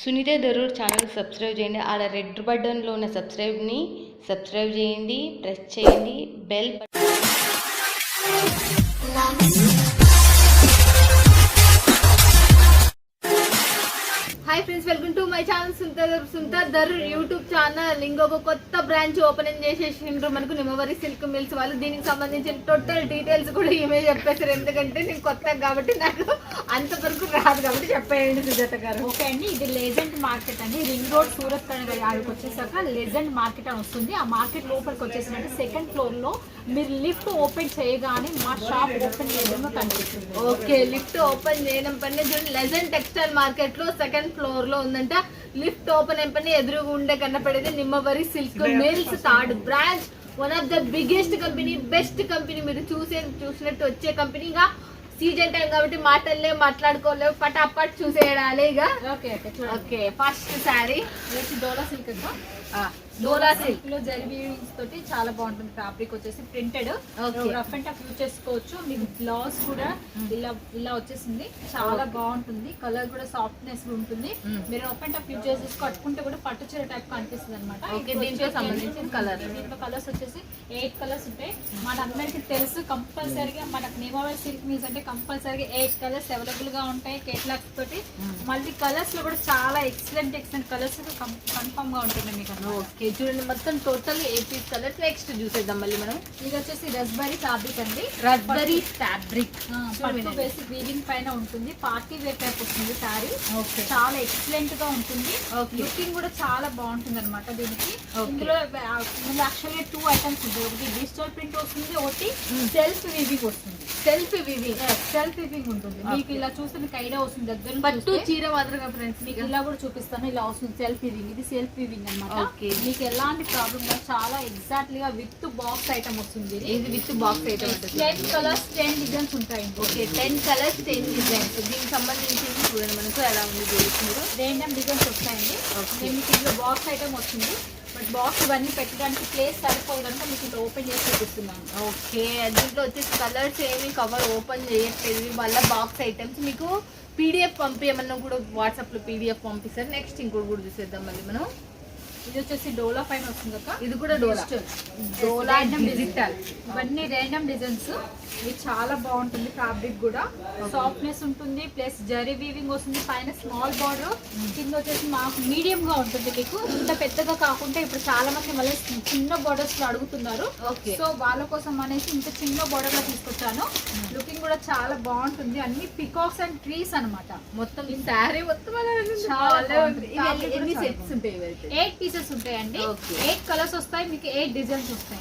Sunitha Darur channel subscribe చేయండి. ఆడ red బటన్లో ఉన్న సబ్స్క్రైబ్ని సబ్స్క్రైబ్ చేయండి, ప్రెస్ చేయండి bell. Hi friends, welcome to my channel Sunitha Darur YouTube channel. ఇంకొక కొత్త బ్రాంచ్ ఓపెనింగ్ చేసేసిండ్రు మనకు నిమ్మవరి సిల్క్ మిల్స్ వాళ్ళు. దీనికి సంబంధించిన టోటల్ డీటెయిల్స్ కూడా ఈమె చెప్పేసారు, ఎందుకంటే నేను కొత్త కాబట్టి నాకు అంతవరకు రాదు కాబట్టి చెప్పేయండి సుజాత గారు. ఓకే అండి, ఇది లెజెండ్ మార్కెట్ అండి. రింగ్ రోడ్ సూరత్ ఆడికి వచ్చేసాక లెజెండ్ మార్కెట్ అని వస్తుంది. ఆ మార్కెట్ లోపలికి వచ్చేసినట్టు సెకండ్ ఫ్లోర్ లో మీరు లిఫ్ట్ ఓపెన్ చేయగానే మా షాప్ ఓపెన్ చేయడం కనిపిస్తుంది. ఓకే, లిఫ్ట్ ఓపెన్ చేయడం పని లెజెండ్ టెక్స్టైల్ మార్కెట్ లో సెకండ్ ఫ్లోర్ లో ఉందంట. లిఫ్ట్ ఓపెన్ అయిన పని ఎదురుగా ఉండే కనపడేది Nimmavari silk mills third branch. One of the biggest company, best company. మీరు చూసినట్టు వచ్చే కంపెనీగా సీజన్ టైం కాబట్టి మాటల్లే మాట్లాడుకోలేవు, పటాపట్ చూసేయాలి ఇక. ఓకే, ఫస్ట్ శారీ డోలా సిల్క్ డోలా సిల్క్ లో జరీ వీవింగ్స్ తోటి చాలా బాగుంటుంది. ఫ్యాబ్రిక్ వచ్చేసి printed, rough and tough use చేసుకోవచ్చు. మీకు బ్లౌజ్ కూడా ఇలా వచ్చేసింది, చాలా బాగుంటుంది. కలర్ కూడా సాఫ్ట్నెస్ ఉంటుంది. మీరు రఫ్ అండ్ టఫ్ యూజ్ చేసి కట్టుకుంటే కూడా పట్టు చీర టైప్ కనిపిస్తుంది అనమాట. దీంట్లో సంబంధించిన కలర్, దీంట్లో కలర్స్ వచ్చేసి 8 కలర్స్ ఉంటాయి. మన అందరికి తెలుసు, కంపల్సరీగా మనకు నిమ్మవరి సిల్క్ మిల్స్ అంటే కంపల్సరీగా 8 కలర్స్ అవైలబుల్ గా ఉంటాయి కేటలాగ్స్ తోటి. మళ్ళీ కలర్స్ లో కూడా చాలా ఎక్సలెంట్ కలర్స్ కన్ఫర్మ్ గా ఉంటుంది మీకు. ఓకే, చూడండి మొత్తం టోటల్ 8 కలర్స్. నెక్స్ట్ చూసేద్దాం మళ్ళీ మనం. ఇది వచ్చేసి రస్బెరీ ఫ్యాబ్రిక్ అండి. రస్బెరీ ఫ్యాబ్రిక్ బేసిక్ వీవింగ్ పైన ఉంటుంది. పార్టీ వేర్ టైప్ వస్తుంది శారీ. చాలా ఎక్సలెంట్ గా ఉంటుంది. లుకింగ్ కూడా చాలా బాగుంటుంది అనమాట. దీనికి ఇందులో యాక్చువల్గా 2 ఐటమ్స్ ఉంటాయి. ఒకటి డిజిటల్ ప్రింట్ వస్తుంది, ఒకటి సెల్ఫ్ వీవింగ్ వస్తుంది. సెల్ఫ్ వీవింగ్ ఉంటుంది. మీకు ఇలా చూస్తే మీకు ఐడియా వస్తుంది. దగ్గర పట్టు చీర మాత్రమే ఫ్రెండ్స్, మీకు ఇలా కూడా చూపిస్తాను. ఇలా వస్తుంది సెల్ఫ్ వీవింగ్. ఇది సెల్ఫ్ వీవింగ్ అనమాట. మీకు ఎలాంటి ప్రాబ్లమ్ లేదు. చాలా ఎగ్జాక్ట్లీ గా విత్ బాక్స్ ఐటమ్ వస్తుంది. ఇది with box item. 10 colours 10 designs ఉంటాయి. Okay, 10 colours 10 designs. దీనికి సంబంధించి చూడండి మనకు ఎలా ఉంది చూస్తున్నారు. రేండమ్ డిజైన్స్ వస్తాయండి. మీకు ఇందులో బాక్స్ ఐటమ్ వస్తుంది. బట్ బాక్స్ ఇవన్నీ పెట్టడానికి ప్లేస్ సరిపోదు కనుక మీకు ఇంట్లో ఓపెన్ చేసి చూపిస్తున్నాను. ఓకే, దీంట్లో వచ్చేసి కలర్స్ ఏమి కవర్ ఓపెన్ చేయట్లేదు. మళ్ళీ బాక్స్ ఐటమ్స్ మీకు పీడిఎఫ్ పంపించమన్నా కూడా వాట్సాప్లో పీడిఎఫ్ పంపిస్తారు. నెక్స్ట్ ఇంకోటి కూడా చూసేద్దాం మళ్ళీ మనం. ఇది వచ్చేసి డోలా పైన వస్తుంది అక్క. ఇది కూడా డోలా డిజిటల్. ఇవన్నీ రేండమ్ డిజైన్స్. ఇది చాలా బాగుంటుంది. ఫ్యాబ్రిక్ కూడా సాఫ్ట్నెస్ ఉంటుంది, ప్లస్ జరీ వీవింగ్ వస్తుంది. పైన స్మాల్ బార్డర్, కింద వచ్చేసి మాకు మీడియం గా ఉంటుంది. మీకు ఇంత పెద్దగా కాకుండా ఇప్పుడు చాలా మంది మళ్ళీ చిన్న బార్డర్స్ లో అడుగుతున్నారు. సో వాళ్ళ కోసం అనేసి ఇంత చిన్న బార్డర్ లో తీసుకొచ్చాను. లుకింగ్ కూడా చాలా బాగుంటుంది. అన్ని పికాక్స్ అండ్ ట్రీస్ అనమాట. మొత్తం ఈ శారీ మొత్తం 8 పీసెస్ ఉంటాయండి. 8 కలర్స్ వస్తాయి. మీకు 8 డిజైన్స్ వస్తాయి.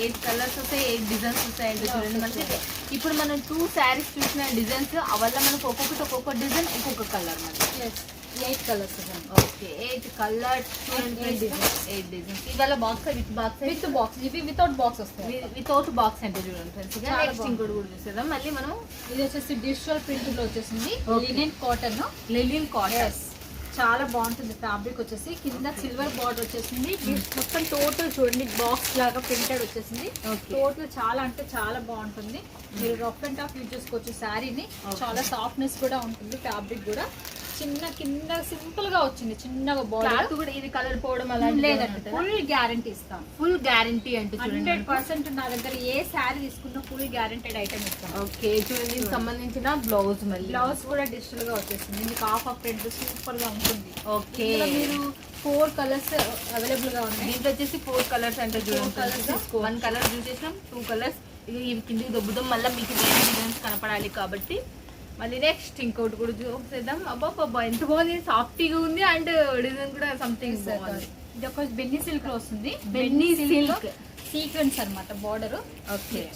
8 కలర్స్ వస్తాయి, 8 డిజైన్స్ వస్తాయండి. చూడండి మనకి ఇప్పుడు మనం 2 శారీస్ చూసిన డిజైన్స్ వల్ల మనకు ఒక్కొక్క డిజైన్ ఒక్కొక్క కలర్ మనకి. 8 కలర్స్. Okay, 8 colours 8 designs. ఇవాళ బాక్స్ విత్ బాక్స్ ఇవి వితౌట్ బాక్స్ వస్తాయి. వితౌట్ బాక్స్ అంటే చూడండి ఫ్రెండ్స్. నెక్స్ట్ ఇంకోటి కూడా చూసేద్దాం మళ్ళీ మనం. ఇది వచ్చేసి డిజిటల్ ప్రింట్ లో వచ్చేసింది. Linen cotton. చాలా బాగుంటుంది. ఫ్యాబ్రిక్ వచ్చేసి కింద సిల్వర్ బార్డర్ వచ్చేసింది. మొత్తం టోటల్ చూడండి బాక్స్ లాగా ప్రింటెడ్ వచ్చేసింది. టోటల్ చాలా అంటే చాలా బాగుంటుంది. మీరు రఫ్ అండ్ టఫ్ యూజ్ చేసుకోవచ్చు శారీని. చాలా సాఫ్ట్నెస్ కూడా ఉంటుంది. ఫ్యాబ్రిక్ కూడా చిన్న కింద సింపుల్ గా వచ్చింది. చిన్నగా బార్డర్ కూడా ఇది కలర్ పోవడం అలా లేదంటే ఫుల్ గ్యారంటీ ఇస్తాం. ఫుల్ గ్యారంటీ అంటే 100% నా దగ్గర ఏ శారీ తీసుకున్నా ఫుల్ గ్యారంటెడ్ ఐటమ్ ఇస్తాం. ఓకే, చూడండి దీనికి సంబంధించిన బ్లౌజ్ బ్లౌజ్ కూడా డిజిటల్ గా వచ్చేసింది. మీకు హాఫ్ ప్రింట్ సూపర్ గా ఉంటుంది. ఓకే, మీరు 4 కలర్స్ అవైలబుల్ గా ఉన్నాయి. దీంట్లో వచ్చేసి 4 కలర్స్ అంటే చూడండి. 1 కలర్ చూసేసినాం, 2 కలర్స్. ఇది కిందికి దొబ్బుదాం, మళ్ళీ మీకు వేరే డిజైన్స్ కనపడాలి కాబట్టి. మళ్ళీ నెక్స్ట్ ఇంకోటి కూడా చూసేద్దాం. అబ్బాబ్బా ఎంత బాగుంది, సాఫ్టీగా ఉంది అండ్ డిజైన్ కూడా సంథింగ్ బాగుంది. ఇది ఒక బెన్నీ సిల్క్ లో వస్తుంది. బెన్నీ సిల్క్ సీక్వెన్స్ అనమాట బార్డర్.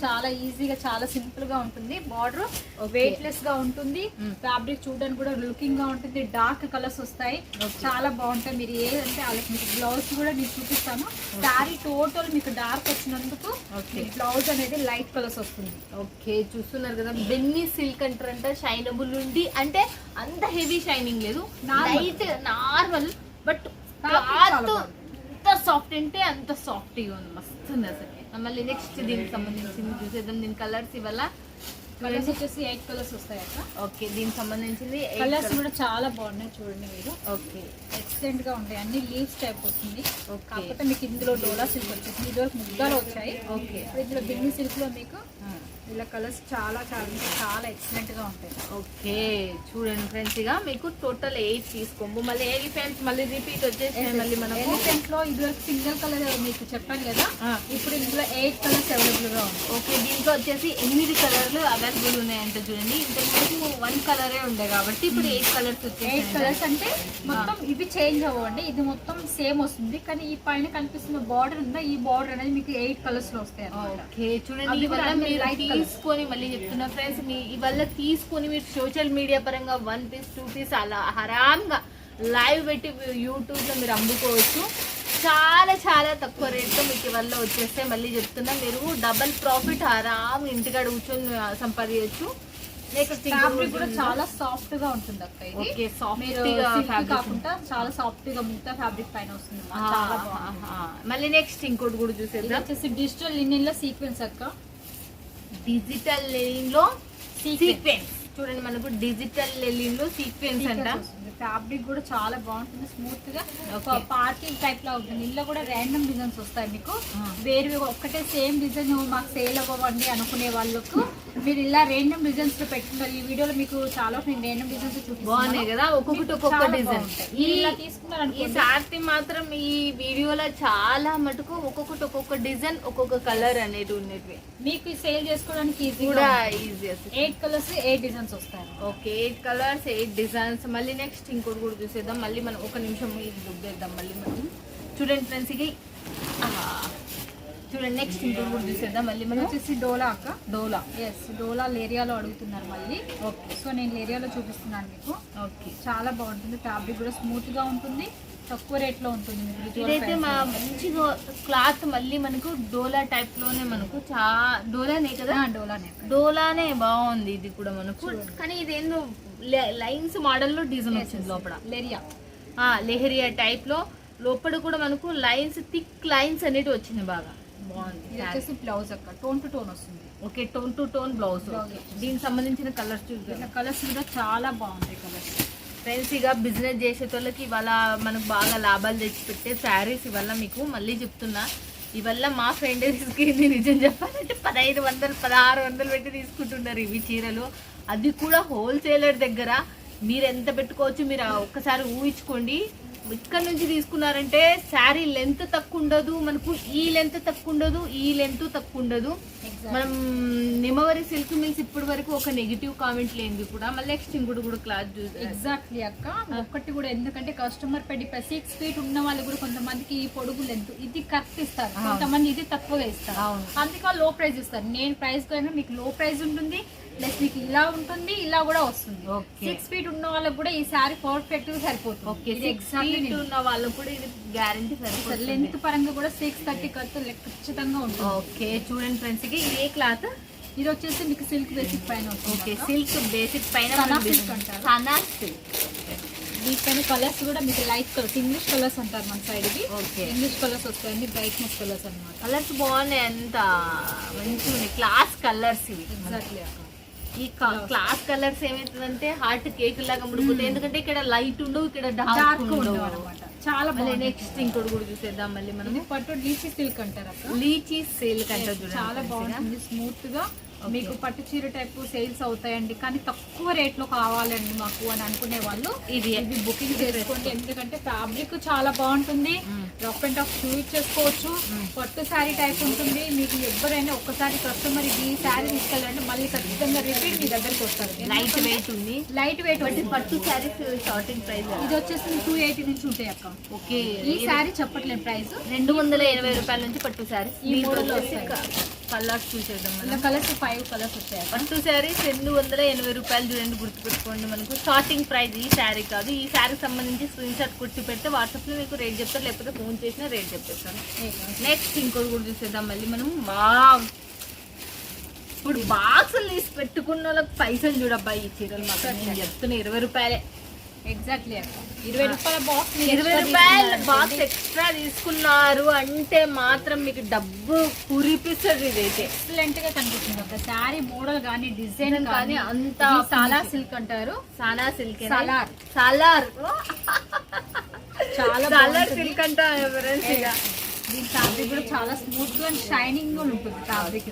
చాలా ఈజీగా చాలా సింపుల్ గా ఉంటుంది. బార్డర్ వెయిట్ లెస్ గా ఉంటుంది. ఫ్యాబ్రిక్ చూడడానికి కూడా లుకింగ్ గా ఉంటుంది. డార్క్ కలర్స్ వస్తాయి, చాలా బాగుంటాయి. మీరు ఏదంటే వాళ్ళకి మీకు బ్లౌజ్ కూడా నేను చూపిస్తాను. శారీ టోటల్ మీకు డార్క్ వచ్చినందుకు బ్లౌజ్ అనేది లైట్ కలర్స్ వస్తుంది. ఓకే, చూస్తున్నారు కదా, బెన్నీ సిల్క్ అంటారంట. షైనబుల్ ఉంది అంటే అంత హెవీ షైనింగ్ లేదు, లైట్ నార్మల్. బట్ ఎంత సాఫ్ట్ అంటే అంత సాఫ్ట్గా ఉంది, మస్తు ఉంది అసలు. మళ్ళీ నెక్స్ట్ దీనికి సంబంధించింది చూసేద్దాం. దీని కలర్స్ ఇవాళ కలర్స్ వచ్చేసి 8 కలర్స్ వస్తాయి అక్క. ఓకే, దీనికి సంబంధించింది కలర్స్ కూడా చాలా బాగున్నాయి చూడండి మీరు. ఓకే, ఎక్సలెంట్ గా ఉంటాయి, అన్ని లీవ్స్ టైప్ వస్తుంది. ఓకే. కాకపోతే మీకు ఇందులో డోలా సిల్క్ వచ్చేసింది, ఇదివరకు ముగ్గాలు వచ్చాయి. ఓకే. ఇప్పుడు ఇందులో బిన్ని సిల్క్ లో మీకు ఇలా కలర్స్ చాలా చాలా చాలా ఎక్సలెంట్ గా ఉంటాయి. ఓకే, చూడండి ఫ్రెండ్స్, ఇక మీకు టోటల్ 8 తీసుకోము. మళ్ళీ ఎలిఫెంట్స్ మళ్ళీ రిపీట్ వచ్చేసి మళ్ళీ మనం ఎలిఫెంట్ లో ఇదివరకు సింగిల్ కలర్ మీకు చెప్పాను కదా, ఇప్పుడు ఇందులో 8 కలర్స్ అవైలబుల్ గా ఉంది. ఓకే, దీంట్లో వచ్చేసి 8 కలర్లు అవైలబుల్ ఉన్నాయంట చూడండి. ఇంతకుముందు 1 కలరే ఉండే కాబట్టి ఇప్పుడు 8 కలర్స్ వచ్చాయి. 8 కలర్స్ అంటే మొత్తం ఇవి చేంజ్ అవ్వండి, ఇది మొత్తం సేమ్ వస్తుంది. కానీ ఈ పైన కనిపిస్తున్న బార్డర్ ఉందా, ఈ బార్డర్ అనేది మీకు 8 కలర్స్ లో వస్తాయి అన్నమాట. ఓకే, చూడండి, ఇవల్ల మీరు తీసుకొని మళ్ళీ చెప్తున్నా ఫ్రెండ్స్, మీ ఇవల్ల తీసుకొని మీరు సోషల్ మీడియా పరంగా 1 పీస్ 2 పీస్ అలా హరాంగా లైవ్ పెట్టి యూట్యూబ్ లో మీరు అమ్ముకోవచ్చు. చాలా చాలా తక్కువ రేట్తో మీకు ఇవల్ల వచ్చేస్తే మళ్ళీ చెప్తున్నా, మీరు డబల్ ప్రాఫిట్ ఆరామ్ ఇంటికాడ కూర్చొని సంపాదించవచ్చు. నెక్స్ట్ ఫ్యాబ్రిక్ కూడా చాలా సాఫ్ట్ గా ఉంటుంది అక్క. ఇది ఓకే, మీరు సిల్క్ కాకుండా చాలా సాఫ్ట్ గా ముక్తా ఫ్యాబ్రిక్ పైన వస్తుంది, చాలా బాగుంది. మళ్ళీ నెక్స్ట్ ఇంకోటి కూడా చూసేద్దాం. వచ్చేసి డిజిటల్ లినిన్ లో సీక్వెన్స్ అక్క. డిజిటల్ లెనిన్ లో సీక్వెన్స్ చూడండి, మనకు డిజిటల్ లెనిన్ లో సీక్వెన్స్ అంట. ఫ్యాబ్రిక్ కూడా చాలా బాగుంటుంది, స్మూత్ గా పార్కింగ్ టైప్ లా ఉంటుంది. ఇందులో కూడా ర్యాండమ్ డిజైన్స్ వస్తాయి మీకు. వేరు ఒక్కటే సేమ్ డిజైన్ మాకు సేల్ అవ్వండి అనుకునే వాళ్ళకు మీరు ఇలా ర్యాండమ్ డిజైన్స్ లో పెట్టుకుంటారు. ఈ వీడియోలో మీకు చాలా నేను ర్యాండమ్ డిజైన్స్ బాగున్నాయి కదా, ఒక్కొక్కటి ఒక్కొక్క డిజైన్. ఇలా తీసుకున్నారు ఈ సారీ మాత్రం ఈ వీడియోలో చాలా మటుకు ఒక్కొక్కటి ఒక్కొక్క డిజైన్ ఒక్కొక్క కలర్ అనేది ఉండేవి. మీకు సేల్ చేసుకోవడానికి ఈజీ కూడా ఈజీ. 8 కలర్స్ 8 డిజైన్స్ వస్తాయి. Okay, 8 colours 8 designs. మళ్ళీ నెక్స్ట్ ఇంకోటి కూడా చూసేద్దాం. మళ్ళీ మనం ఒక నిమిషం ఇది దుబ్బేద్దాం. మళ్ళీ మనం చూడండి ఫ్రెండ్స్, ఇది చూడండి, నెక్స్ట్ ఇంకోటి కూడా చూసేద్దాం. మళ్ళీ మనం వచ్చేసి డోలా అక్క. డోలా, ఎస్, డోలా లేరియాలో అడుగుతున్నారు మళ్ళీ. ఓకే, సో నేను లేరియాలో చూపిస్తున్నాను మీకు. ఓకే, చాలా బాగుంటుంది, ఫ్యాబ్రిక్ కూడా స్మూత్ గా ఉంటుంది, తక్కువ రేట్ లో ఉంటుంది. ఇదైతే మా మంచిగా క్లాత్ మళ్ళీ మనకు డోలా టైప్ లోనే మనకు డోలానే కదా, డోలానే బాగుంది. ఇది కూడా మనకు కానీ ఇదేందో లైన్స్ మోడల్ లో డిజైన్ వచ్చింది లోపల. లెహరియా టైప్ లో లోపల కూడా మనకు లైన్స్, థిక్ లైన్స్ అనేవి వచ్చినాయి, బాగా బాగుంది. బ్లౌజ్ అక్క టోన్ టు టోన్ వస్తుంది. Okay, tone to tone blouse. దీనికి సంబంధించిన కలర్స్ చూద్దాం. కలర్స్ కూడా చాలా బాగుంటాయి కలర్స్. ఫ్రెండ్స్, ఇక బిజినెస్ చేసేటోళ్ళకి ఇవాళ మనకు బాగా లాభాలు తెచ్చిపెట్టే శారీస్ ఇవల్ల మీకు మళ్ళీ చెప్తున్నా. ఇవల్ల మా ఫ్రెండ్ తీసుకెళ్ళి నిజం చెప్పాలంటే 1500 1600 పెట్టి తీసుకుంటున్నారు ఇవి చీరలు. అది కూడా హోల్సేలర్ దగ్గర. మీరు ఎంత పెట్టుకోవచ్చు మీరు ఒక్కసారి ఊహించుకోండి. ఇక్కడ నుంచి తీసుకున్నారంటే శారీ లెంత్ తక్కువ ఉండదు, మనకు ఈ లెంత్ తక్కువ ఉండదు, ఈ లెంత్ తక్కువ ఉండదు. మనం నిమ్మవరి సిల్క్ మిల్స్ ఇప్పటి వరకు ఒక నెగిటివ్ కామెంట్ లేనిది కూడా. మళ్ళీ నెక్స్ట్ ఇంకోటి కూడా క్లాత్ చూసి ఎగ్జాక్ట్లీ అక్క, ఒక్కటి కూడా ఎందుకంటే కస్టమర్ పెట్టి 6 ఫీట్ ఉన్న వాళ్ళు కూడా కొంతమందికి ఈ పొడుగు లెంత్ ఇది కరెక్ట్ ఇస్తారు, కొంతమంది ఇది తక్కువగా ఇస్తారు. అందుకే లో ప్రైస్ ఇస్తారు. నేను ప్రైస్ కన్నా మీకు లో ప్రైస్ ఉంటుంది, ప్లస్ మీకు ఇలా ఉంటుంది, ఇలా కూడా వస్తుంది. 6 ఫీట్ ఉన్న వాళ్ళకి కూడా ఈ సారీ పర్ఫెక్ట్ గా సరిపోతుంది. ఎగ్జాక్ట్లీ ఉన్న వాళ్ళకి కూడా ఇది గ్యారంటీ సరిపోతుంది. లెంత్ పరంగా కూడా 630 కట్ ఖచ్చితంగా ఉంటుంది. ఓకే, చూడండి ఫ్రెండ్స్, ఇది ఏ క్లాత్? ఇది వచ్చేసి మీకు సిల్క్ బేసిక్ పైన వస్తుంది. ఓకే, సిల్క్ బేసిక్ పైన సిల్క్ అంటారు. దీనిపైన కలర్స్ కూడా మీకు లైట్ కలర్స్, ఇంగ్లీష్ కలర్స్ అంటారు మన సైడ్ కి. ఇంగ్లీష్ కలర్స్ వస్తాయండి, బ్రైట్నెస్ కలర్స్ అన్నమాట. కలర్స్ బాగున్నాయి, అంత మంచిగా క్లాస్ కలర్స్ ఇవి. ఎగ్జాక్ట్లీ. ఈ క్లాస్ కలర్స్ ఏమైతుందంటే హార్ట్ కేక్ లాగా ముడుకుతాయి, ఎందుకంటే ఇక్కడ లైట్ ఉండవు, ఇక్కడ డార్క్ ఉండవు అనమాట. చాలా బాగుంది. నెక్స్ట్ ఇంకోటి కూడా చూసేద్దాం. మళ్ళీ మనం పట్టు లీచీ సిల్క్ అంటారు. లీచీ సిల్క్ అంటారు చూడండి, చాలా బాగుంటుంది, స్మూత్ గా. మీకు పట్టు చీర టైప్ సేల్స్ అవుతాయండి, కానీ తక్కువ రేట్ లో కావాలండి మాకు అని అనుకునే వాళ్ళు ఇది బుకింగ్ చేసుకోండి. ఎందుకంటే ఫ్యాబ్రిక్ చాలా బాగుంటుంది, రఫ్ అండ్ టఫ్ యూజ్ చేసుకోవచ్చు. పట్టు శారీ టైప్ ఉంటుంది. మీకు ఎవరైనా ఒక్కసారి కస్టమర్ ఈ శారీ తీసుకెళ్ళాలంటే మళ్ళీ ఖచ్చితంగా రిపీట్ మీ దగ్గరికి వస్తారు. లైట్ వెయిట్ ఉంది, లైట్ వెయిట్. పట్టు శారీస్ స్టార్టింగ్ ప్రైస్ ఇది వచ్చేసి 280 నుంచి ఉంటాయి అక్క. ఓకే, ఈ శారీ చెప్పట్లేదు ప్రైస్. 280 రూపాయల నుంచి పట్టు శారీస్ ఈ మోడల్ వస్తాయి. కలర్స్ చూసేద్దాం. కలర్స్ 5 కలర్స్ వచ్చాయి. పట్టు శారీస్ 280 రూపాయలు చూడండి, గుర్తుపెట్టుకోండి. మనకు స్టార్టింగ్ ప్రైస్ ఈ శారీ కాదు. ఈ శారీకి సంబంధించి స్క్రీన్ షాట్ కొట్టి పెడితే వాట్సాప్ లో మీకు రేట్ చెప్తారు, లేకపోతే ఫోన్ చేసినా రేట్ చెప్పేస్తాను. నెక్స్ట్ ఇంకోటి కూడా చూసేద్దాం. మళ్ళీ మనం ఇప్పుడు బాక్సులు తీసి పెట్టుకున్న వాళ్ళకి పైసలు చూడబ్బా. ఈ చీరలు మాత్రం నేను చెప్తున్నా 20 రూపాయలే. ఎగ్జాక్ట్లీ అక్క 20 రూపాయల బాక్స్ 20 రూపాయల బాక్స్ ఎక్స్ట్రా తీసుకున్నారు అంటే మాత్రం మీకు డబ్బు కురిపిస్తుంది ఇదైతే. ఎక్సలెంట్ గా కనిపిస్తుంది అక్క. శారీ మోడల్ కానీ డిజైన్ కానీ కానీ అంతా సాలా సిల్క్ అంటారు. సానా సిల్క్ సలార్ సాలార్ చాలా సాలార్ సిల్క్ అంటారు ఫ్రెండ్స్. ఇక దీని ఫ్యాబ్రిక్ కూడా చాలా స్మూత్ అండ్ షైనింగ్ గా ఉంటుంది ఫ్యాబ్రిక్.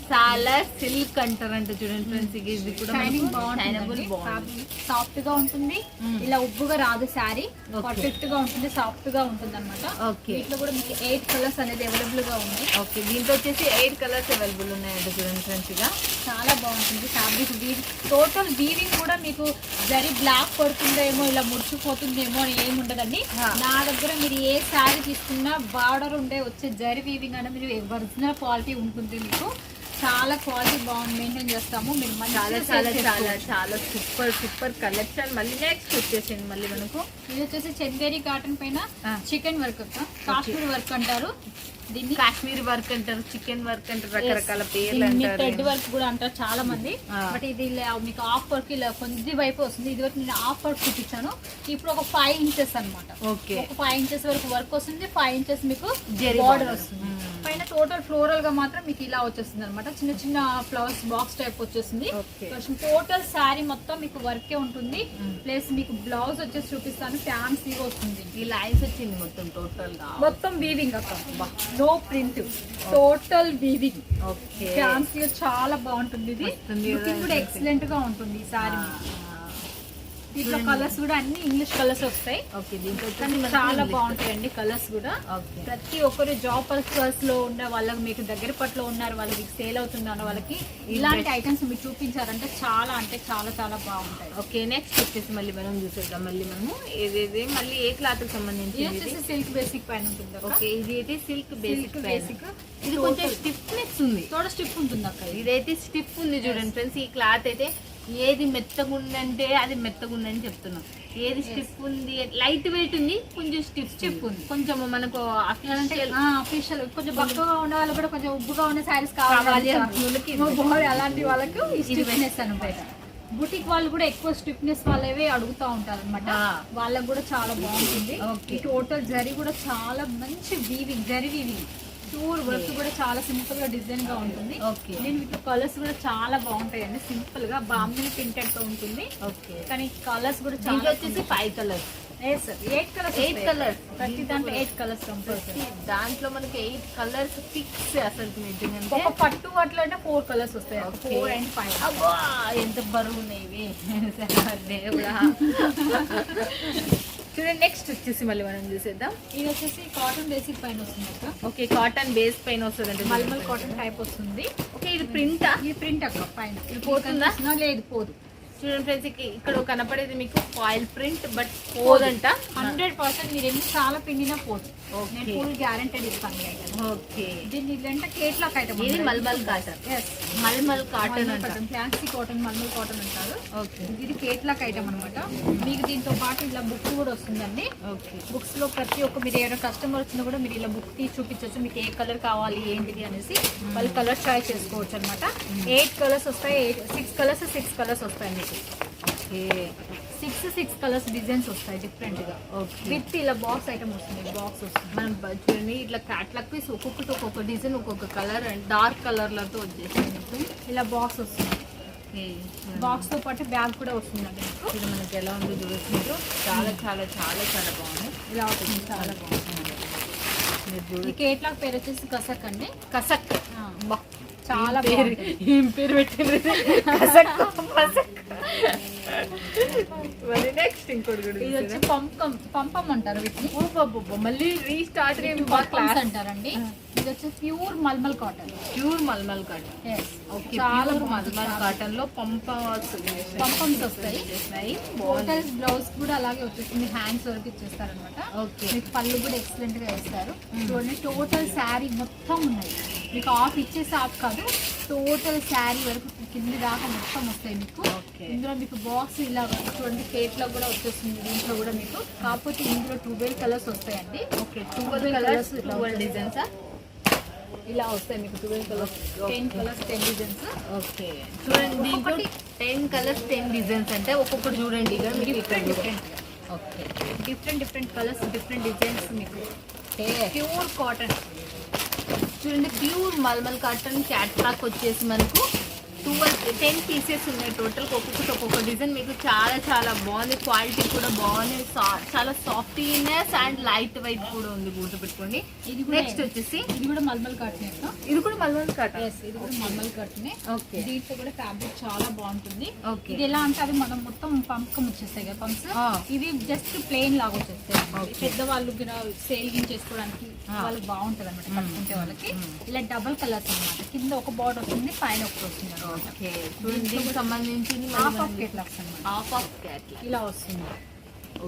సాలార్ సిల్క్ అంటారంట చూడండి ఫ్రెండ్స్. ఇది కూడా షైనింగ్ షైనబుల్ బాగుంటుంది, సాఫ్ట్ గా ఉంటుంది. ఇలా ఉబ్బుగా రాదు శారీ, పర్ఫెక్ట్ గా ఉంటుంది, సాఫ్ట్ గా ఉంటుంది అనమాట. ఓకే. వీటిలో కూడా మీకు 8 కలర్స్ అనేది అవైలబుల్ గా ఉన్నాయి. ఓకే, దీంట్లో వచ్చేసి 8 కలర్స్ అవైలబుల్ ఉన్నాయంట చూడండి ఫ్రెండ్స్. ఇక చాలా బాగుంటుంది ఫ్యాబ్రిక్. టోటల్ వీవింగ్ కూడా మీకు జరి బ్లాక్ పడుతుందేమో, ఇలా ముడిచిపోతుందేమో అని ఏమి ఉండదండి. నా దగ్గర మీరు ఏ శారీ తీసుకున్నా బార్డర్ ఉండే వచ్చే జరి వీవింగ్ అనేది మీరు ఒరిజినల్ క్వాలిటీ ఉంటుంది. మీకు చాలా క్వాలిటీ బాగుంది, మెయింటైన్ చేస్తాము. మీరు చాలా చాలా చాలా చాలా సూపర్ సూపర్ కలెక్షన్. మళ్ళీ నెక్స్ట్ వచ్చేసింది మళ్ళీ మనకు ఇది వచ్చేసి చందేరి కాటన్ పైన చికెన్ వర్క్, కాశ్మీర్ వర్క్ అంటారు దీన్ని. కాశ్మీర్ వర్క్ అంటారు, చికెన్ వర్క్ అంటారు, రకరకాల పేర్లు అంటారు. థ్రెడ్ వర్క్ కూడా అంటారు చాలా మంది. బట్ ఇది మీకు హాఫ్ వర్క్ ఇలా కొద్ది వైపు వస్తుంది. ఇది వరకు నేను హాఫ్ వర్క్ చూపించాను. ఇప్పుడు ఒక 5 ఇంచెస్ అనమాట. ఓకే, ఒక 5 ఇంచెస్ వరకు వర్క్ వస్తుంది. 5 ఇంచెస్ మీకు జరీ బార్డర్ వస్తుంది. పైన టోటల్ ఫ్లోరల్ గా మాత్రం మీకు ఇలా వచ్చేస్తుంది అనమాట. చిన్న చిన్న ఫ్లవర్స్ బాక్స్ టైప్ వచ్చేసింది. టోటల్ శారీ మొత్తం మీకు వర్కే ఉంటుంది. ప్లస్ మీకు బ్లౌజ్ వచ్చేసి చూపిస్తాను, ఫ్యాన్సీ వస్తుంది. ఈ లైన్స్ వచ్చింది మొత్తం టోటల్ గా, మొత్తం వీవింగ్ అక్క, no print, total weaving. Okay, fancy చాలా బాగుంటుంది. ఇది లుకింగ్ కూడా ఎక్సలెంట్ గా ఉంటుంది ఈ శారీ. దీంట్లో కలర్స్ కూడా అన్ని ఇంగ్లీష్ కలర్స్ వస్తాయి. ఓకే, దీంట్లో కానీ చాలా బాగుంటాయండి కలర్స్ కూడా. ఓకే, ప్రతి ఒక్కరు జాబ్ పర్పస్ లో ఉన్న వాళ్ళకి, మీకు దగ్గర పట్ల ఉన్నారు వాళ్ళకి, సేల్ అవుతున్నారు వాళ్ళకి ఇలాంటి ఐటమ్స్ మీరు చూపించారంటే చాలా అంటే చాలా చాలా బాగుంటాయి. ఓకే, నెక్స్ట్ వచ్చేసి మళ్ళీ మనం చూసేద్దాం. మళ్ళీ మనము ఏదేది మళ్ళీ ఏ క్లాత్ కి సంబంధించి ఇది వచ్చేసి సిల్క్ బేసిక్ పైన ఉంటుంది. ఓకే, ఇది అయితే సిల్క్ బేసిక్ బేసిక్. ఇది కొంచెం స్టిఫ్నెస్ ఉంది, తోడ స్టిఫ్ ఉంటుంది అక్క. ఇదైతే స్టిఫ్ ఉంది చూడండి ఫ్రెండ్స్. ఈ క్లాత్ అయితే ఏది మెత్తగుందంటే అది మెత్తగుందని చెప్తున్నాం. ఏది స్టిఫ్ ఉంది, లైట్ వెయిట్ ఉంది, కొంచెం స్టిఫ్ ఉంది. కొంచెం మనకు అఫీషియల్ కొంచెం బక్కగా ఉన్న వాళ్ళు కూడా కొంచెం ఉబ్బుగా ఉన్న శారీస్ కావాలి అలాంటి వాళ్ళకు స్టిఫ్నెస్ అనమాట. బుటిక్ వాళ్ళు కూడా ఎక్కువ స్టిఫ్నెస్ వాళ్ళవే అడుగుతా ఉంటారు అనమాట. వాళ్ళకు కూడా చాలా బాగుంటుంది. ఈ టోటల్ జరీ కూడా చాలా మంచి weaving, zari weaving, pure work కూడా చాలా సింపుల్ గా డిజైన్ గా ఉంటుంది. నేను వీటి కలర్స్ కూడా చాలా బాగుంటాయండి. సింపుల్ గా బాంబిని ప్రింటెడ్ తో ఉంటుంది. ఓకే, కానీ కలర్స్ కూడా చాలా చాలా వచ్చేసి 5 కలర్స్. 8 కలర్స్. 8 కలర్స్ ప్రతి దాంట్లో 8 కలర్స్ కంపల్సరీ. దాంట్లో మనకి 8 కలర్స్ ఫిక్స్. అసలు నిజంగా ఒక పట్టు వాటిలో అంటే 4 కలర్స్ వస్తాయి. 4 and 5. అబ్బా ఎంత బరువు ఉన్నాయి ఇవి. దేవుడా. చూడండి, నెక్స్ట్ వచ్చేసి మళ్ళీ మనం చూసేద్దాం. ఇది వచ్చేసి కాటన్ బేసిక్ పైన వస్తుంది అక్క. ఓకే, కాటన్ బేస్ పైన వస్తుంది అంటే మల్మల్ కాటన్ టైప్ వస్తుంది. ఓకే, ఇది ప్రింటా? ఈ ప్రింట్ అక్క పైన ఇది పోతుందా? లేదు, పోదు. చూడండి ఫ్రెండ్స్, ఇక్కడ కనపడేది మీకు ఫాయిల్ ప్రింట్, బట్ పోదంట. 100% మీరు ఎన్ని చాలా పిండినా పోదు. నేను ఫుల్ గ్యారెంటెడ్ ఇస్తాను. ఓకే, దీన్ని ఇదంటే కేట్లాక్ ఐటమ్. ఇది mulmul cotton. Yes, mulmul cotton అంట. ఫ్యాన్సీ కాటన్, మల్మల్ కాటన్ అంటారు. ఓకే, ఇది కేట్లాక్ ఐటమ్ అనమాట. మీకు దీంతో పాటు ఇలా బుక్ కూడా వస్తుందండి. ఓకే, బుక్స్ లో ప్రతి ఒక్క మీరు ఏమైనా కస్టమర్ వచ్చినా కూడా మీరు ఇలా బుక్ తీసి చూపించవచ్చు. మీకు ఏ కలర్ కావాలి ఏంటిది అనేసి వాళ్ళు కలర్ చాయిస్ చేసుకోవచ్చు అనమాట. 8 కలర్స్ వస్తాయి. 6 కలర్స్ వస్తాయి మీకు. ఓకే, 6 కలర్స్ డిజైన్స్ వస్తాయి డిఫరెంట్ గా. ఓకే, విత్ ఇలా బాక్స్ ఐటమ్ వస్తుంది. బాక్స్ వస్తుంది. మనం చూడండి ఇట్లా క్యాట్లాగ్ పీస్ ఒక్కొక్కటి ఒక్కొక్క డిజైన్, ఒక్కొక్క కలర్ అండ్ డార్క్ కలర్లతో వచ్చేసి ఇలా బాక్స్ వస్తుంది. ఓకే, బాక్స్ తో పాటు బ్యాగ్ కూడా వస్తుందండి మీకు. ఇది మనకి ఎలా ఉందో చూడొచ్చు. చాలా చాలా చాలా చాలా బాగుంది. ఇలా వస్తుంది, చాలా బాగుంది. ఈ కేట్లాగ్ పేరు వచ్చేసి కసక్ అండి. కసక్. చాలా పేరు, ఏం పేరు పెట్టింది? కసక్. మరి నెక్స్ట్ ఇంకోటి కూడా ఇది వచ్చి పంపం అంటారు వీటిని. మళ్ళీ రీస్టార్ట్ పంపమ్స్ అంటారండి. ఇది వచ్చి pure mulmul cotton. Pure mulmul cotton. Okay, చాలా మల్మల్ కాటన్ లో పంపమ్స్ వస్తాయి. టోటల్ బ్లౌజ్ కూడా అలాగే వచ్చేస్తుంది. హ్యాండ్స్ వరకు ఇచ్చేస్తారనమాట. ఓకే, మీకు పళ్ళు కూడా ఎక్సలెంట్ గా వేస్తారు. చూడండి, టోటల్ శారీ మొత్తం ఉన్నాయి. మీకు ఆఫ్ ఇచ్చేసి ఆఫ్ కాదు, టోటల్ శారీ వరకు కింది దాకా మొత్తం వస్తాయి మీకు. ఇందులో మీకు బాక్స్ ఇలా చూడండి, కేట్ లో కూడా వచ్చేస్తుంది. దీంట్లో కూడా మీకు కాకపోతే ఇందులో 12 కలర్స్ వస్తాయండి. ఓకే, 12 కలర్స్, 12 డిజైన్స్ ఇలా వస్తాయి మీకు. 12 కలర్స్, 10 కలర్స్, 10 డిజైన్స్. ఓకే, చూడండి దీంట్లో 10 కలర్స్ 10 డిజైన్స్ అంటే ఒక్కొక్కటి చూడండి ఇక మీకు different different okay different colours different designs మీకు ప్యూర్ కాటన్ చూడండి ప్యూర్ మల్మల్ కాటన్ క్యాట్లాక్ వచ్చేసి మనకు 10 పీసెస్ ఉన్నాయి టోటల్. ఒక్కొక్క డిజైన్ మీకు చాలా చాలా బాగుంది, క్వాలిటీ కూడా బాగుంది, చాలా సాఫ్టీనెస్ అండ్ లైట్ వెయిట్ కూడా ఉంది. గుర్తుపెట్టుకోండి. ఇది నెక్స్ట్ వచ్చేసి ఇది కూడా మల్మల్ కాటన్. ఇది కూడా మల్మల్ కాటన్. ఇది కూడా మల్మల్ కాటన్. ఓకే, దీంట్లో కూడా ఫ్యాబ్రిక్ చాలా బాగుంటుంది. ఓకే, ఇది ఎలా అంటే అవి మనం మొత్తం పంపకం వచ్చేస్తాయి కదా పంప్స్, ఇవి జస్ట్ ప్లెయిన్ లాగా వచ్చేస్తాయి. పెద్దవాళ్ళు సేలింగ్ చేసుకోవడానికి వాళ్ళకి బాగుంటది అనమాట కట్టుకుంటే వాళ్ళకి. ఇలా డబల్ కలర్స్ అనమాట, కింద ఒక బార్డర్ వస్తుంది, పైన ఒకటి వస్తుంది అనమాట. ఓకే, దీనికి సంబంధించి హాఫ్ ఆఫ్ క్యాట్లాగ్స్ అనమాట. హాఫ్ ఆఫ్ క్యాట్లాగ్ ఇలా వస్తుంది.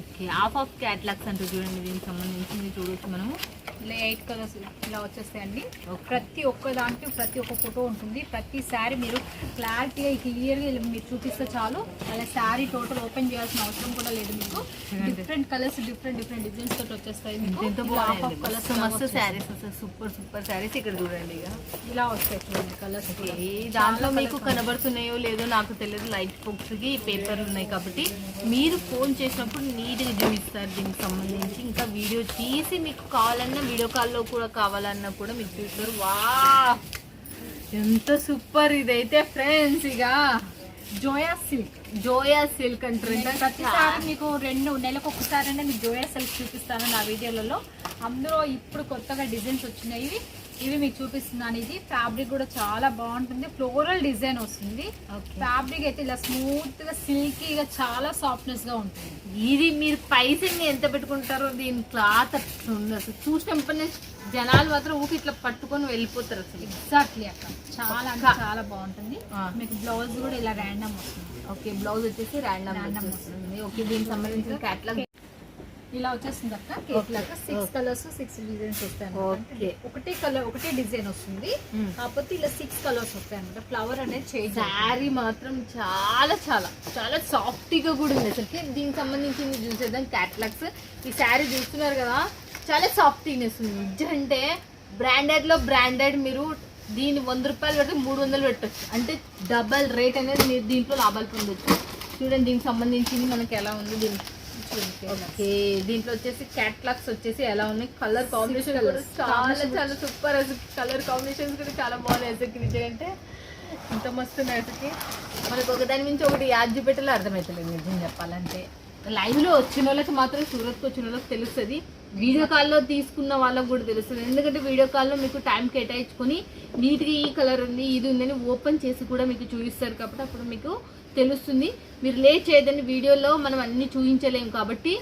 ఓకే, హాఫ్ ఆఫ్ క్యాట్లాగ్స్ అంటే చూడండి దీనికి సంబంధించి చూడొచ్చు మనము. ఇలా 8 కలర్స్ ఇలా వచ్చేస్తాయండి. ప్రతి ఒక్క దాంట్లో ప్రతి ఒక్క ఫోటో ఉంటుంది. ప్రతి శారీ మీరు క్లారిటీగా క్లియర్గా మీరు చూపిస్తే చాలు. అలా శారీ టోటల్ ఓపెన్ చేయాల్సిన అవసరం కూడా లేదు మీకు. డిఫరెంట్ కలర్స్ డిఫరెంట్ డిజైన్స్ తోటి వచ్చేస్తాయి మీకు. కలర్స్ మస్తు శారీస్ వస్తాయి, సూపర్ శారీస్. ఇక్కడ చూడండి ఇక ఇలా వస్తాయి చూడండి కలర్స్. దాంట్లో మీకు కనబడుతున్నాయో లేదో నాకు తెలియదు, లైట్ బుక్స్కి పేపర్లు ఉన్నాయి కాబట్టి మీరు ఫోన్ చేసినప్పుడు నీట్గా చూపిస్తారు దీనికి సంబంధించి. ఇంకా వీడియో తీసి మీకు కావాలన్నా వీడియో కాల్లో కూడా కావాలన్నా కూడా మీకు చూస్తారు. వా ఎంత సూపర్ ఇదైతే ఫ్రెండ్స్. ఇక జోయా సిల్క్ అంటారు. ప్రతిసారి మీకు 2 నెలలకు ఒకసారి మీకు జోయా సిల్క్ చూపిస్తాను నా వీడియోలలో. అందులో ఇప్పుడు కొత్తగా డిజైన్స్ వచ్చినాయి, ఇవి మీకు చూపిస్తున్నాను. ఇది ఫ్యాబ్రిక్ కూడా చాలా బాగుంటుంది, ఫ్లోరల్ డిజైన్ వస్తుంది. ఫ్యాబ్రిక్ అయితే ఇలా స్మూత్ గా సిల్కీగా చాలా సాఫ్ట్నెస్ గా ఉంటుంది. ఇది మీరు పైసని ఎంత పెట్టుకుంటారో దీని క్లాత్ ఉంది అసలు. చూసినప్పుడు జనాలు మాత్రం ఊకి ఇట్లా పట్టుకొని వెళ్ళిపోతారు అసలు. ఎగ్జాక్ట్లీ అక్క, చాలా అంటే చాలా బాగుంటుంది. మీకు బ్లౌజ్ కూడా ఇలా ర్యాండమ్ వస్తుంది. ఓకే, బ్లౌజ్ వచ్చేసి ర్యాండమ్ వస్తుంది. ఓకే, దీనికి సంబంధించిన క్యాట్లాగ్ ఇలా వచ్చేస్తుంది అక్క. కేట్లాగా 6 కలర్స్ 6 డిజైన్స్ వస్తాయి. ఓకే, ఒకటే కలర్ ఒకటే డిజైన్ వస్తుంది, కాకపోతే ఇలా 6 కలర్స్ వస్తాయి అనమాట. ఫ్లవర్ అనేది చేంజ్. శారీ మాత్రం చాలా చాలా చాలా సాఫ్ట్గా కూడా ఉంది అసలు. దీనికి సంబంధించి చూసేద్దాం క్యాట్లాగ్స్. ఈ శారీ చూస్తున్నారు కదా, చాలా సాఫ్టీనెస్ ఉంది. అంటే బ్రాండెడ్లో బ్రాండెడ్ మీరు దీన్ని 100 రూపాయలు పెడితే 300 పెట్టచ్చు. అంటే డబల్ రేట్ అనేది మీరు దీంట్లో లాభాలు పొందొచ్చు. చూడండి దీనికి సంబంధించింది మనకి ఎలా ఉంది. దీనికి ఓకే, దీంట్లో వచ్చేసి క్యాట్లాగ్స్ వచ్చేసి ఎలా ఉన్నాయి, కలర్ కాంబినేషన్ కూడా చాలా చాలా సూపర్. అసలు కలర్ కాంబినేషన్స్ కూడా చాలా బాగున్నాయి. అసలు నిజంటే ఇంత మస్తు అసలుకి మనకు ఒకదాని నుంచి ఒకటి యాడ్ చూపెట్టాలో అర్థమవుతలేదు నిజం చెప్పాలంటే. లైవ్లో వచ్చిన వాళ్ళకి మాత్రం సూరత్కి వచ్చిన వాళ్ళకి తెలుస్తుంది, వీడియో కాల్లో తీసుకున్న వాళ్ళకి కూడా తెలుస్తుంది. ఎందుకంటే వీడియో కాల్లో మీకు టైం కేటాయించుకొని నీట్గా ఈ కలర్ ఉంది ఇది ఉందని ఓపెన్ చేసి కూడా మీకు చూపిస్తారు కాబట్టి అప్పుడు మీకు తెలుస్తుంది. మీరు లేట్ చేయదండి, వీడియోలో మనం అన్ని చూపించలేము కాబట్టి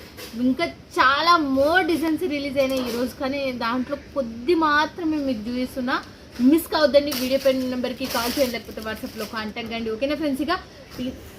ఇంకా చాలా మోర్ డిజైన్స్ రిలీజ్ అయినాయి ఈరోజు. కానీ దాంట్లో కొద్ది మాత్రమే మీకు చూపిస్తున్నా. మిస్ కావద్దండి. వీడియో పైన నెంబర్కి కాల్ చేయండి, లేకపోతే వాట్సాప్లో కాంటాక్ట్ కండి. ఓకేనా ఫ్రెండ్స్? ఇక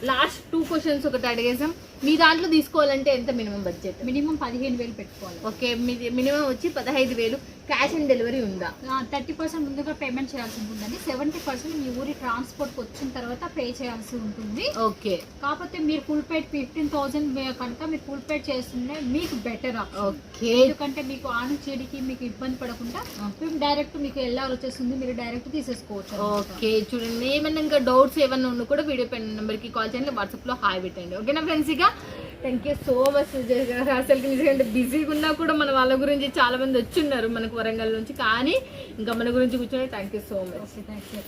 లాస్ట్ 2 క్వశ్చన్స్ ఒకటి అడిగేసాం. మీ దాంట్లో తీసుకోవాలంటే ఎంత మినిమం బడ్జెట్? మినిమం 15,000 పెట్టుకోవాలి. ఓకే, మీది మినిమం వచ్చి 15,000. క్యాష్ ఆన్ డెలివరీ ఉందా? 30% ముందుగా పేమెంట్ చేయాల్సి ఉంటుందండి. 70% మీ ఊరి ట్రాన్స్పోర్ట్కి వచ్చిన తర్వాత పే చేయాల్సి ఉంటుంది. ఓకే, కాకపోతే మీరు ఫుల్ పేడ్ 15,000 కనుక మీరు ఫుల్ పేడ్ చేస్తుంటే మీకు బెటర్. ఓకే, ఎందుకంటే మీకు ఆను చెడికి మీకు ఇబ్బంది పడకుండా మేము డైరెక్ట్ మీకు ఎలా వచ్చేస్తుంది, మీరు డైరెక్ట్ తీసేసుకోవచ్చు. ఓకే, చూడండి ఏమన్నా ఇంకా డౌట్స్ ఏమన్నా ఉన్నా కూడా వీడియో పైన నెంబర్కి కాల్ చేయండి, వాట్సాప్లో హాయ్ పెట్టండి. ఓకేనా ఫ్రెండ్స్? ఇక థ్యాంక్ యూ సో మచ్. అసలు నిజంగా బిజీగా ఉన్నా కూడా మన వాళ్ళ గురించి చాలా మంది వచ్చి ఉన్నారు మనకు వరంగల్ నుంచి, కానీ ఇంకా మన గురించి కూర్చొని thank you so much. Thank you.